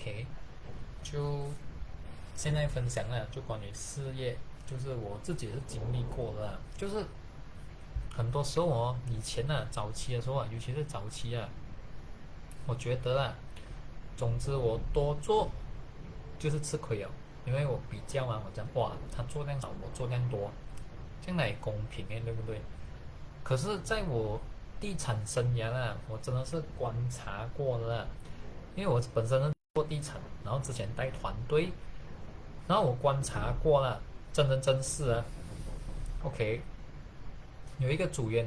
OK，就现在分享了，就关于事业，就是我自己是经历过的啦，就是很多时候哦，以前啊，早期的时候啊，尤其是早期啊，我觉得啊，总之我多做就是吃亏哦，因为我比较嘛，我讲哇，他做量少，我做量多，这样来公平诶，对不对？可是在我地产生涯啊，我真的是观察过的啦，因为我本身是做地产，然后之前带团队，然后我观察过了，真人真事啊。OK，有一个组员，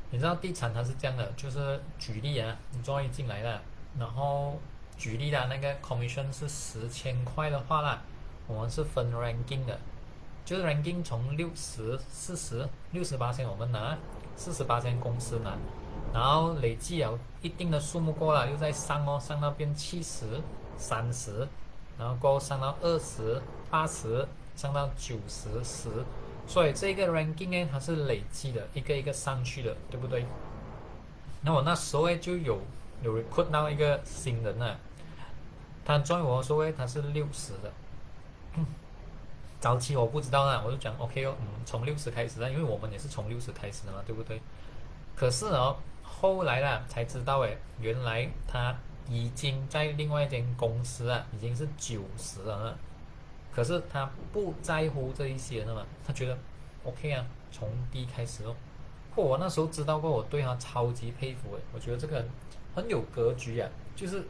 你知道地产它是这样的，就是举例啊，你终于进来了，然后举例的那个 commission 是10,000块的话啦，我们是分 ranking 的，就是 ranking 从60、40、60%我们拿，40%公司拿，然后累计了一定的数目过了，又再上哦，上到变70、30，然后过后上到20、80，上到90、10，所以这个 ranking 呢，它是累计的，一个一个上去的，对不对？那我那时候就有 recruit 到一个新人啊，他 join 我的时候他是60的，早期我不知道啊，我就讲 OK 哦，从六十开始啊，因为我们也是从六十开始的嘛，对不对？可是哦，后来啦才知道诶，原来他已经在另外一间公司啊，已经是90了，可是他不在乎这一些的嘛，他觉得 OK 啊，从低开始哦。我那时候知道过，我对他超级佩服诶，我觉得这个人很有格局啊，就是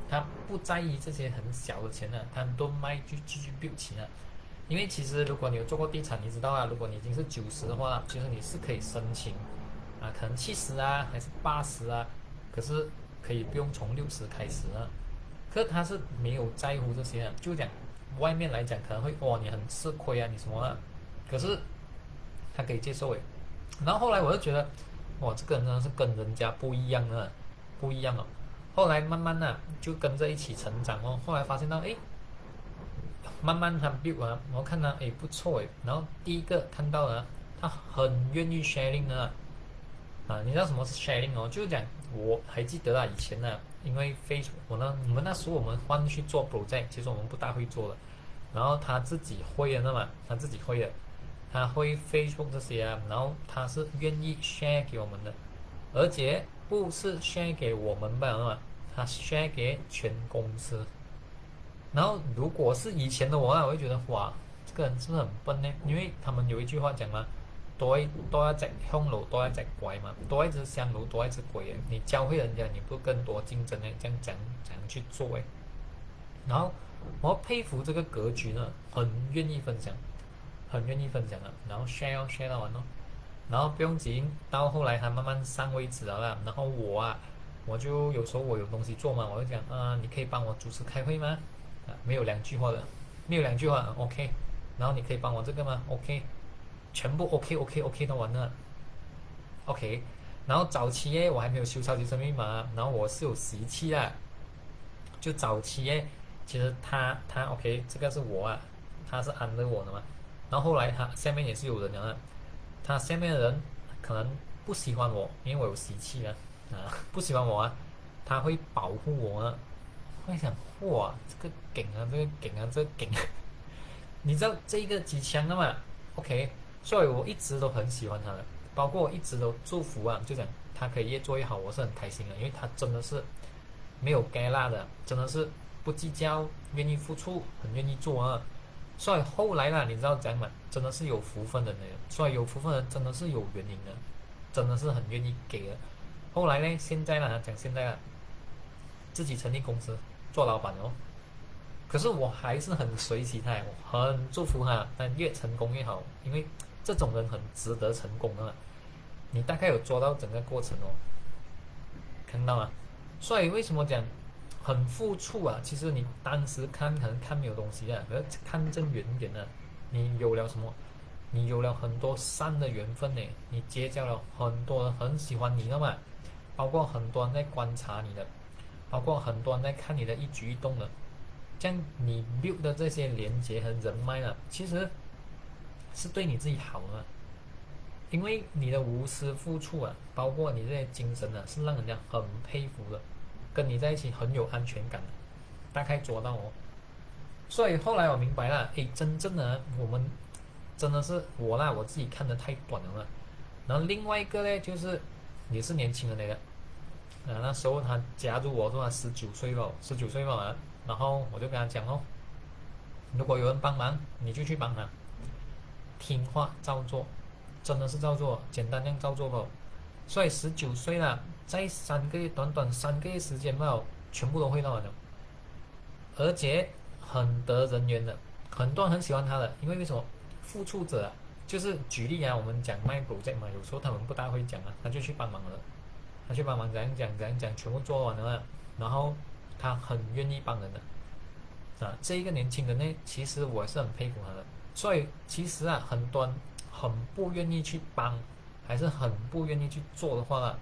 他不在意这些很小的钱啊，他都卖就继续 build 起啊。因为其实如果你有做过地产，你知道啊，如果你已经是90的话，其实你是可以申请啊，可能70啊，还是80啊，可是可以不用从60开始啊。可是他是没有在乎这些啊，就讲外面来讲可能会哇你很吃亏啊，你什么啊，可是他可以接受诶。然后后来我就觉得哇，这个人真的是跟人家不一样啊，不一样哦。后来慢慢的就跟着一起成长哦，后来发现到诶，慢慢他 build 啊，我看他诶不错诶，然后第一个看到了他很愿意 sharing 的你知道什么是 sharing 哦？就是讲我还记得啊，以前呢，因为 Facebook 我们那时候我们换去做 project，其实我们不大会做的，然后他自己会的嘛，他自己会的，他会 Facebook 这些啊，然后他是愿意 share 给我们的，而且不是 share 给我们吧嘛，他 share 给全公司。然后如果是以前的我啊，我会觉得哇，这个人是不是很笨呢？因为他们有一句话讲嘛，多一隻香爐多一隻鬼嘛，多一只香爐多一只鬼。你教会人家，你不更多竞争呢？这样讲去做诶。然后我佩服这个格局呢，很愿意分享，很愿意分享啊。然后 share 到完哦，然后不用紧，到后来他慢慢上位置了啦。然后我啊，我就有时候我有东西做嘛，我就讲你可以帮我主持开会吗？没有两句话的，没有两句话，OK。然后你可以帮我这个吗？OK，全部 OK 都完了，OK。然后早期耶，我还没有修超级生命嘛，然后我是有习气啦，就早期耶，其实他 OK，这个是我啊，他是安着我的嘛。然后后来他下面也是有人的，他下面的人可能不喜欢我，因为我有习气不喜欢我啊，他会保护我啊。会想哇，这个梗啊，这个梗啊，这个梗啊，你知道这个机枪的嘛？OK，所以我一直都很喜欢他的，包括我一直都祝福啊，就讲他可以越做越好，我是很开心的，因为他真的是没有该辣的，真的是不计较，愿意付出，很愿意做啊。所以后来啦，你知道讲嘛，真的是有福分的人，所以有福分的人真的是有原因的，真的是很愿意给的。后来呢，现在呢，讲现在啊，自己成立公司做老板哦，可是我还是很随喜他，我很祝福他，但越成功越好，因为这种人很值得成功的。你大概有做到整个过程哦，看到吗？所以为什么讲很付出啊？其实你当时看可能看没有东西啊，可是看真远一点呢，你有了什么？你有了很多善的缘分呢，你结交了很多人很喜欢你的嘛，包括很多人在观察你的，包括很多人在看你的一举一动的。这样你 build 的这些连接和人脉呢，其实是对你自己好的，因为你的无私付出啊，包括你这些精神啊，是让人家很佩服的，跟你在一起很有安全感的。大概做到哦。所以后来我明白了，诶，真正的我们真的是我啦，我自己看得太短了。然后另外一个呢，就是也是年轻人来的，那时候他加入我说他19岁了，19岁了，然后我就跟他讲哦，如果有人帮忙，你就去帮他，听话照做，真的是照做，简单这样照做吧。所以19岁了，在短短3个月时间吧，全部都会到完了，而且很得人缘的，很多人很喜欢他的，因为什么？付出者啊，就是举例啊，我们讲卖 project 嘛，有时候他们不大会讲啊，他就去帮忙了，他去帮忙怎样讲怎样讲，全部做完了，然后他很愿意帮人的这一个年轻人呢，其实我也是很佩服他的。所以其实啊，很多人很不愿意去帮，还是很不愿意去做的话，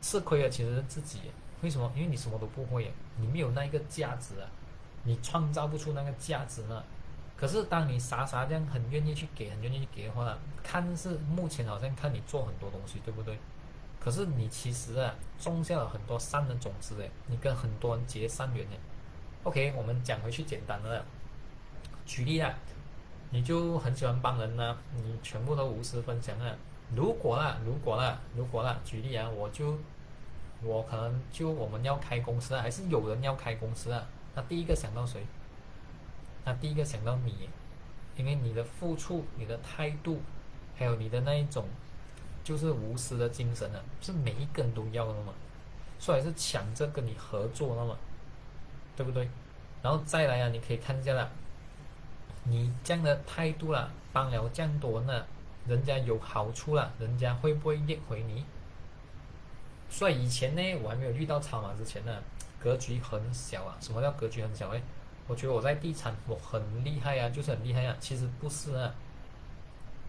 吃亏的其实是自己。为什么？因为你什么都不会，你没有那一个价值啊，你创造不出那个价值呢。可是当你傻傻这样很愿意去给，很愿意去给的话，看似目前好像看你做很多东西，对不对？可是你其实啊，种下了很多善的种子诶，你跟很多人结善缘诶。OK，我们讲回去简单的，举例啊，你就很喜欢帮人呢，你全部都无私分享啊。如果啦，举例啊，我可能就我们要开公司啊，还是有人要开公司啊，那第一个想到谁？那第一个想到你，因为你的付出、你的态度，还有你的那一种就是无私的精神啊，是每一个人都要的嘛，所以是抢着跟你合作的嘛，对不对？然后再来啊，你可以看一下啦，你这样的态度啦，帮了这样多人了，人家有好处啦，人家会不会约回你？所以以前呢，我还没有遇到超马之前呢，格局很小啊。什么叫格局很小？我觉得我在地产我很厉害啊，就是很厉害啊。其实不是啊，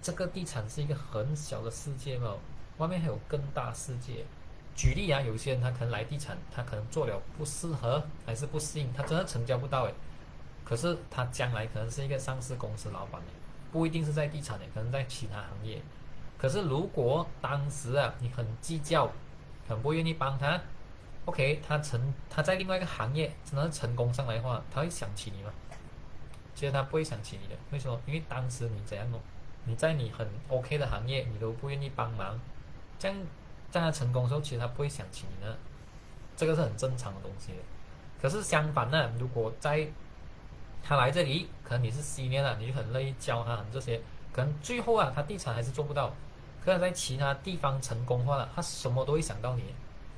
这个地产是一个很小的世界嘛，外面还有更大世界。举例啊，有些人他可能来地产，他可能做了不适合，还是不适应，他真的成交不到可是他将来可能是一个上市公司老板不一定是在地产可能在其他行业。可是如果当时啊，你很计较，很不愿意帮他，OK，他在另外一个行业真的是成功上来的话，他会想起你吗？其实他不会想起你的，为什么？因为当时你怎样你在你很 OK 的行业，你都不愿意帮忙，这样在他成功的时候，其实他不会想起你呢，这个是很正常的东西。可是相反呢，如果在他来这里，可能你是 senior 了，你就很乐意教他这些，可能最后啊，他地产还是做不到，可是在其他地方成功化了，他什么都会想到你，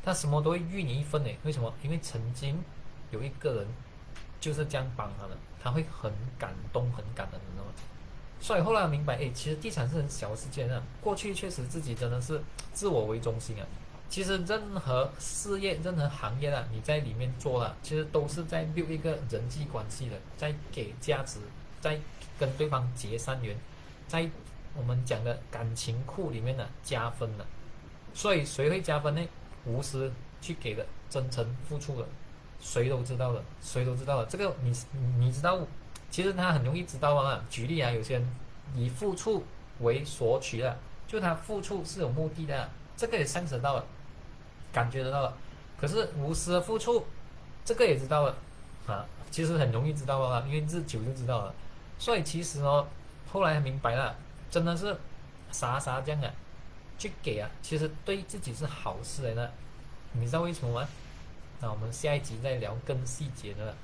他什么都会预你一份为什么？因为曾经有一个人就是这样帮他的，他会很感动、很感恩，你知道吗？所以后来明白，其实地产是很小的事件啊。过去确实自己真的是自我为中心啊。其实任何事业、任何行业啊，你在里面做了，其实都是在 build 一个人际关系的，在给价值，在跟对方结善缘，在我们讲的感情库里面的加分的。所以谁会加分呢？无私去给的，真诚付出的，谁都知道的，谁都知道的。这个你知道，其实他很容易知道啊。举例啊，有些人以付出为索取的，就他付出是有目的的，这个也上升到了，感觉得到了。可是无私的付出，这个也知道了其实很容易知道了，因为日久就知道了。所以其实后来明白了，真的是傻傻这样去给其实对自己是好事来的。你知道为什么吗？那我们下一集再聊更细节的了。